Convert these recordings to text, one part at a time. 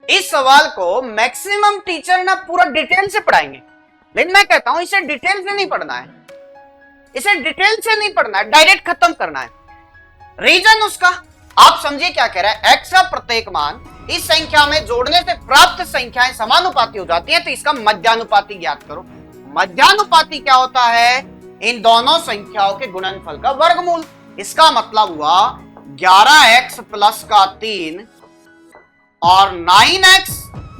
इस सवाल को मैक्सिमम टीचर ना पूरा डिटेल से पढ़ाएंगे, लेकिन मैं कहता हूं इसे डिटेल से नहीं पढ़ना है, इसे डिटेल से नहीं पढ़ना है, डायरेक्ट खत्म करना है। रीजन उसका आप समझिए क्या कह रहा है, x का प्रत्येक मान इस संख्या में जोड़ने से प्राप्त संख्याएं समानुपाती हो जाती है, तो इसका मध्यानुपाती ज्ञात करो। मध्यानुपाती क्या होता है, इन दोनों संख्याओं के गुणनफल का वर्गमूल। इसका मतलब हुआ 11x प्लस का 3 और 9x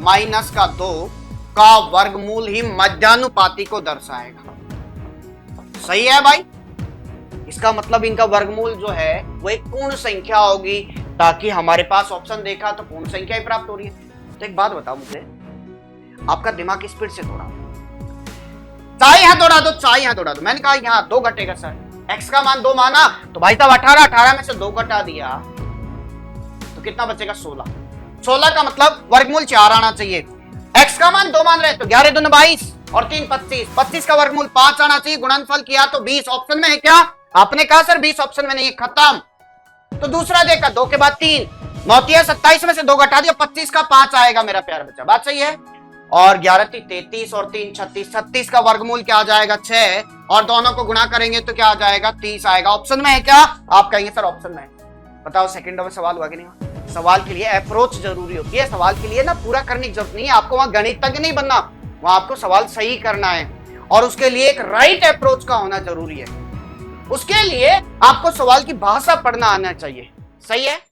माइनस का 2 का वर्गमूल ही मध्यानुपाती को दर्शाएगा। सही है भाई, इसका मतलब इनका वर्गमूल जो है वो एक पूर्ण संख्या होगी, ताकि हमारे पास ऑप्शन देखा तो पूर्ण संख्या ही प्राप्त हो रही है। तो एक बात बताओ मुझे, आपका दिमाग स्पीड से दौड़ा, चाहे यहां दौड़ा दो चाहे यहां दौड़ा दो, मैंने कहा यहां 2 घटेगा सर, x का मान 2 माना तो भाई साहब 18 में से 2 घटा दिया तो कितना बचेगा 16 का मतलब वर्गमूल 4 आना चाहिए। x का मान 2 मान रहे तो 11 दूनी 22 और 3 25 का वर्गमूल 5 आना चाहिए। गुणनफल किया तो 20 ऑप्शन में है क्या, आपने कहा सर 20 ऑप्शन में नहीं है, खत्म। तो दूसरा देखा 2 के बाद 3 9 27 में से 2 घटा दिया 25 का 5 आएगा मेरा प्यार बच्चा, बात सही है। और 11 33 और 3 36 का वर्गमूल क्या आ जाएगा 6 और दोनों को गुणा करेंगे तो क्या आ जाएगा 30 आएगा। ऑप्शन में है क्या, आप कहेंगे सर ऑप्शन में है। बताओ सेकंडों में सवाल हुआ कि नहीं हुआ। सवाल के लिए अप्रोच जरूरी होती है, सवाल के लिए ना पूरा करने की जरूरत नहीं है, आपको वहां गणितज्ञ नहीं बनना, वहां आपको सवाल सही करना है और उसके लिए एक राइट अप्रोच का होना जरूरी है। उसके लिए आपको सवाल की भाषा पढ़ना आना चाहिए। सही है।